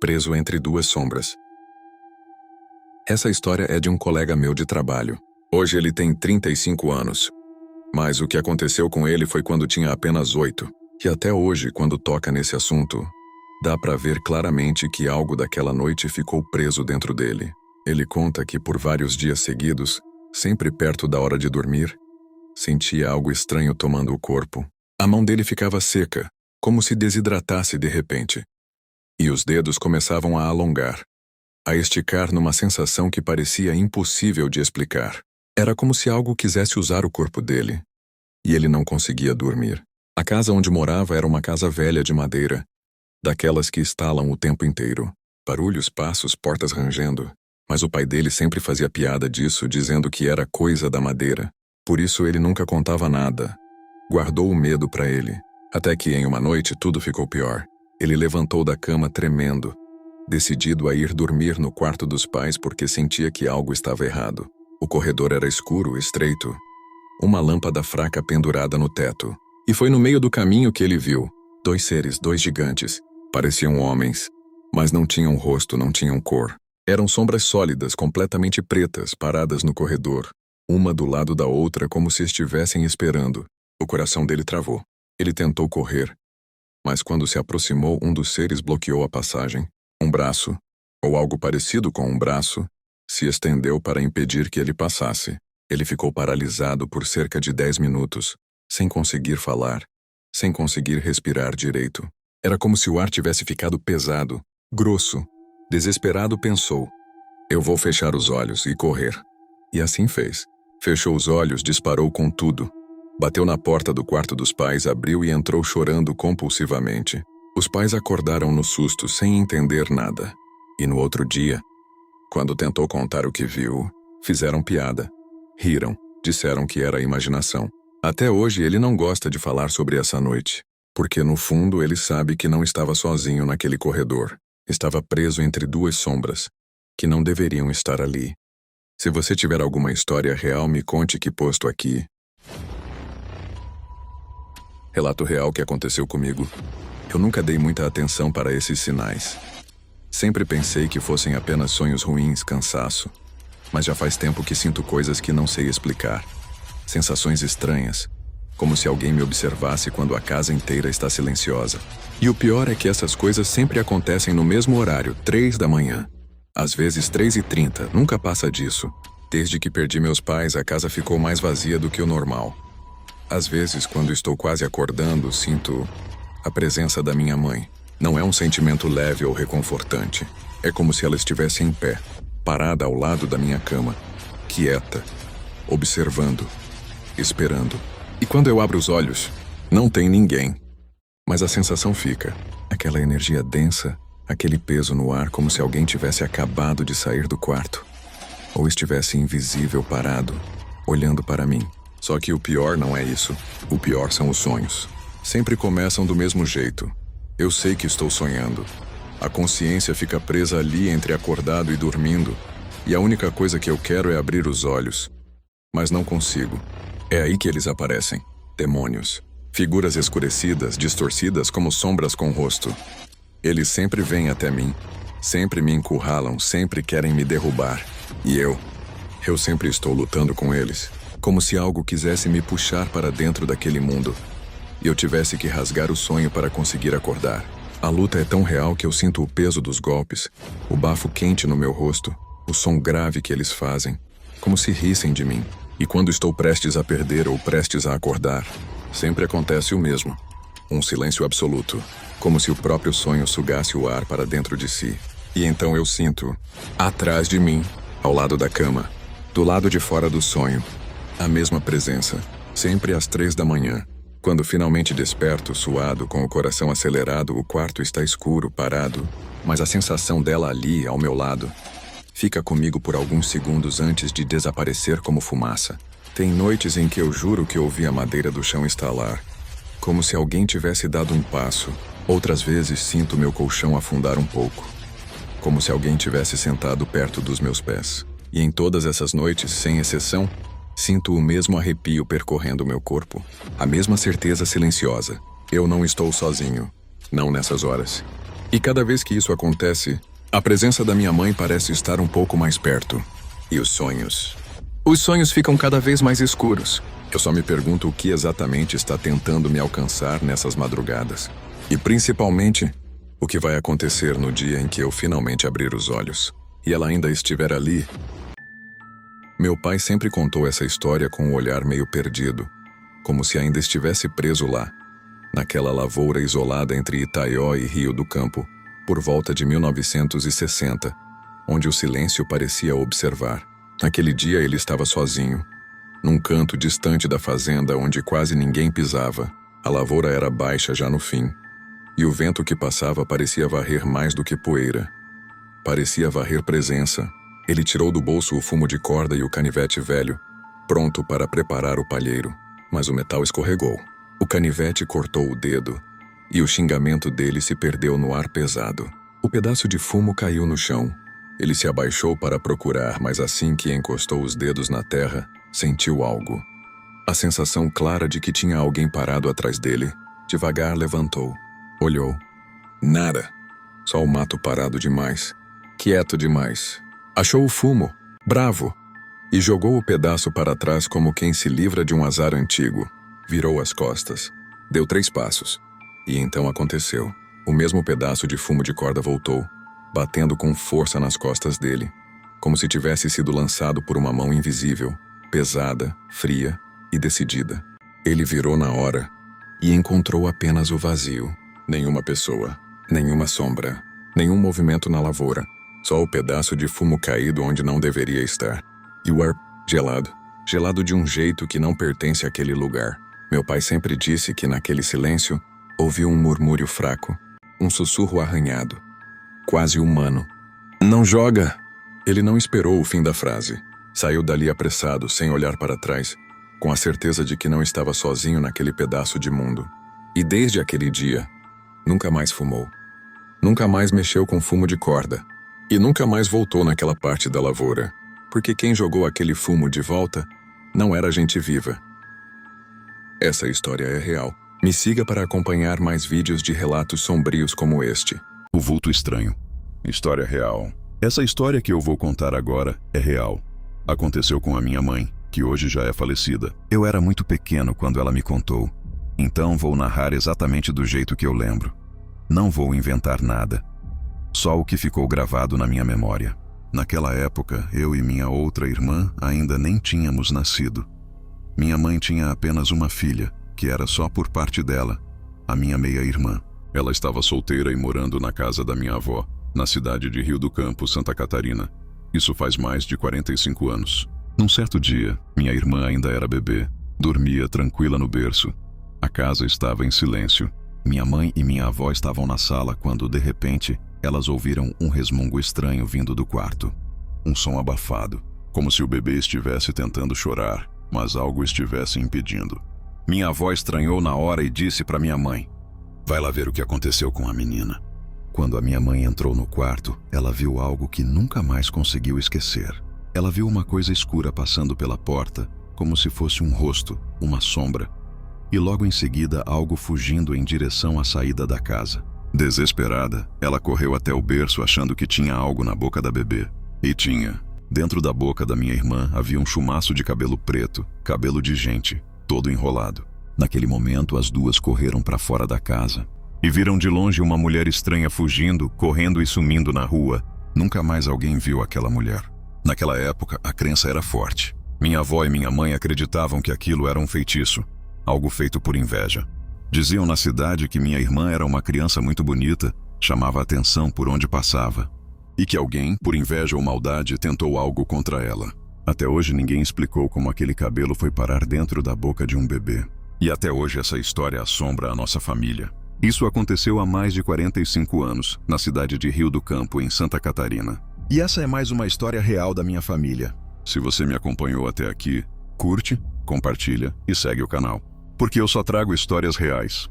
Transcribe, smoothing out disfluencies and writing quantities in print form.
preso entre duas sombras. Essa história é de um colega meu de trabalho. Hoje ele tem 35 anos. Mas o que aconteceu com ele foi quando tinha apenas 8. E até hoje, quando toca nesse assunto, dá pra ver claramente que algo daquela noite ficou preso dentro dele. Ele conta que por vários dias seguidos, sempre perto da hora de dormir, sentia algo estranho tomando o corpo. A mão dele ficava seca, como se desidratasse de repente. E os dedos começavam a alongar, a esticar numa sensação que parecia impossível de explicar. Era como se algo quisesse usar o corpo dele. E ele não conseguia dormir. A casa onde morava era uma casa velha de madeira, daquelas que estalam o tempo inteiro. Barulhos, passos, portas rangendo. Mas o pai dele sempre fazia piada disso, dizendo que era coisa da madeira. Por isso ele nunca contava nada. Guardou o medo para ele. Até que em uma noite tudo ficou pior. Ele levantou da cama tremendo, decidido a ir dormir no quarto dos pais porque sentia que algo estava errado. O corredor era escuro, estreito. Uma lâmpada fraca pendurada no teto. E foi no meio do caminho que ele viu 2 seres, 2 gigantes. Pareciam homens, mas não tinham rosto, não tinham cor. Eram sombras sólidas, completamente pretas, paradas no corredor, uma do lado da outra como se estivessem esperando. O coração dele travou. Ele tentou correr, mas quando se aproximou, um dos seres bloqueou a passagem. Um braço, ou algo parecido com um braço, se estendeu para impedir que ele passasse. Ele ficou paralisado por cerca de 10 minutos, sem conseguir falar, sem conseguir respirar direito. Era como se o ar tivesse ficado pesado, grosso. Desesperado pensou, eu vou fechar os olhos e correr. E assim fez. Fechou os olhos, disparou com tudo. Bateu na porta do quarto dos pais, abriu e entrou chorando compulsivamente. Os pais acordaram no susto, sem entender nada. E no outro dia, quando tentou contar o que viu, fizeram piada. Riram, disseram que era imaginação. Até hoje ele não gosta de falar sobre essa noite, porque no fundo ele sabe que não estava sozinho naquele corredor. Estava preso entre 2 sombras, que não deveriam estar ali. Se você tiver alguma história real, me conte que posto aqui. Relato real que aconteceu comigo. Eu nunca dei muita atenção para esses sinais. Sempre pensei que fossem apenas sonhos ruins, cansaço. Mas já faz tempo que sinto coisas que não sei explicar. Sensações estranhas, como se alguém me observasse quando a casa inteira está silenciosa. E o pior é que essas coisas sempre acontecem no mesmo horário, 3 da manhã. Às vezes 3h30, nunca passa disso. Desde que perdi meus pais, a casa ficou mais vazia do que o normal. Às vezes, quando estou quase acordando, sinto a presença da minha mãe. Não é um sentimento leve ou reconfortante. É como se ela estivesse em pé, parada ao lado da minha cama, quieta, observando, esperando. E quando eu abro os olhos, não tem ninguém. Mas a sensação fica. Aquela energia densa, aquele peso no ar como se alguém tivesse acabado de sair do quarto. Ou estivesse invisível parado, olhando para mim. Só que o pior não é isso. O pior são os sonhos. Sempre começam do mesmo jeito. Eu sei que estou sonhando. A consciência fica presa ali entre acordado e dormindo. E a única coisa que eu quero é abrir os olhos. Mas não consigo. É aí que eles aparecem. Demônios. Figuras escurecidas, distorcidas como sombras com rosto. Eles sempre vêm até mim. Sempre me encurralam, sempre querem me derrubar. E eu sempre estou lutando com eles. Como se algo quisesse me puxar para dentro daquele mundo. E eu tivesse que rasgar o sonho para conseguir acordar. A luta é tão real que eu sinto o peso dos golpes, o bafo quente no meu rosto, o som grave que eles fazem, como se rissem de mim. E quando estou prestes a perder ou prestes a acordar, sempre acontece o mesmo. Um silêncio absoluto, como se o próprio sonho sugasse o ar para dentro de si. E então eu sinto, atrás de mim, ao lado da cama, do lado de fora do sonho, a mesma presença, sempre às 3 da manhã. Quando finalmente desperto, suado, com o coração acelerado, o quarto está escuro, parado, mas a sensação dela ali, ao meu lado, fica comigo por alguns segundos antes de desaparecer como fumaça. Tem noites em que eu juro que ouvi a madeira do chão estalar, como se alguém tivesse dado um passo. Outras vezes sinto meu colchão afundar um pouco, como se alguém tivesse sentado perto dos meus pés. E em todas essas noites, sem exceção, sinto o mesmo arrepio percorrendo meu corpo, a mesma certeza silenciosa. Eu não estou sozinho, não nessas horas. E cada vez que isso acontece, a presença da minha mãe parece estar um pouco mais perto. E os sonhos? Os sonhos ficam cada vez mais escuros. Eu só me pergunto o que exatamente está tentando me alcançar nessas madrugadas. E principalmente, o que vai acontecer no dia em que eu finalmente abrir os olhos e ela ainda estiver ali. Meu pai sempre contou essa história com um olhar meio perdido, como se ainda estivesse preso lá, naquela lavoura isolada entre Itaió e Rio do Campo, por volta de 1960, onde o silêncio parecia observar. Naquele dia ele estava sozinho, num canto distante da fazenda onde quase ninguém pisava. A lavoura era baixa já no fim, e o vento que passava parecia varrer mais do que poeira. Parecia varrer presença. Ele tirou do bolso o fumo de corda e o canivete velho, pronto para preparar o palheiro, mas o metal escorregou. O canivete cortou o dedo, e o xingamento dele se perdeu no ar pesado. O pedaço de fumo caiu no chão. Ele se abaixou para procurar, mas assim que encostou os dedos na terra, sentiu algo. A sensação clara de que tinha alguém parado atrás dele. Devagar levantou. Olhou. Nada. Só o mato parado demais. Quieto demais. Achou o fumo, bravo, e jogou o pedaço para trás como quem se livra de um azar antigo. Virou as costas. Deu 3 passos. E então aconteceu. O mesmo pedaço de fumo de corda voltou, batendo com força nas costas dele, como se tivesse sido lançado por uma mão invisível, pesada, fria e decidida. Ele virou na hora e encontrou apenas o vazio. Nenhuma pessoa, nenhuma sombra, nenhum movimento na lavoura, só o pedaço de fumo caído onde não deveria estar. E o ar gelado, gelado de um jeito que não pertence àquele lugar. Meu pai sempre disse que naquele silêncio ouviu um murmúrio fraco, um sussurro arranhado, quase humano. Não joga! Ele não esperou o fim da frase. Saiu dali apressado, sem olhar para trás, com a certeza de que não estava sozinho naquele pedaço de mundo. E desde aquele dia, nunca mais fumou. Nunca mais mexeu com fumo de corda. E nunca mais voltou naquela parte da lavoura, porque quem jogou aquele fumo de volta não era gente viva. Essa história é real. Me siga para acompanhar mais vídeos de relatos sombrios como este. O vulto estranho. História real. Essa história que eu vou contar agora é real. Aconteceu com a minha mãe, que hoje já é falecida. Eu era muito pequeno quando ela me contou, então vou narrar exatamente do jeito que eu lembro. Não vou inventar nada. Só o que ficou gravado na minha memória. Naquela época, eu e minha outra irmã ainda nem tínhamos nascido. Minha mãe tinha apenas uma filha, que era só por parte dela, a minha meia-irmã. Ela estava solteira e morando na casa da minha avó, na cidade de Rio do Campo, Santa Catarina. Isso faz mais de 45 anos. Num certo dia, minha irmã ainda era bebê, dormia tranquila no berço. A casa estava em silêncio. Minha mãe e minha avó estavam na sala quando, de repente, elas ouviram um resmungo estranho vindo do quarto. Um som abafado, como se o bebê estivesse tentando chorar, mas algo estivesse impedindo. Minha avó estranhou na hora e disse para minha mãe: "Vai lá ver o que aconteceu com a menina." Quando a minha mãe entrou no quarto, ela viu algo que nunca mais conseguiu esquecer. Ela viu uma coisa escura passando pela porta, como se fosse um rosto, uma sombra. E logo em seguida, algo fugindo em direção à saída da casa. Desesperada, ela correu até o berço achando que tinha algo na boca da bebê. E tinha. Dentro da boca da minha irmã havia um chumaço de cabelo preto, cabelo de gente, todo enrolado. Naquele momento, as duas correram para fora da casa e viram de longe uma mulher estranha fugindo, correndo e sumindo na rua. Nunca mais alguém viu aquela mulher. Naquela época, a crença era forte. Minha avó e minha mãe acreditavam que aquilo era um feitiço, algo feito por inveja. Diziam na cidade que minha irmã era uma criança muito bonita, chamava a atenção por onde passava, e que alguém, por inveja ou maldade, tentou algo contra ela. Até hoje ninguém explicou como aquele cabelo foi parar dentro da boca de um bebê. E até hoje essa história assombra a nossa família. Isso aconteceu há mais de 45 anos, na cidade de Rio do Campo, em Santa Catarina. E essa é mais uma história real da minha família. Se você me acompanhou até aqui, curte, compartilha e segue o canal, porque eu só trago histórias reais.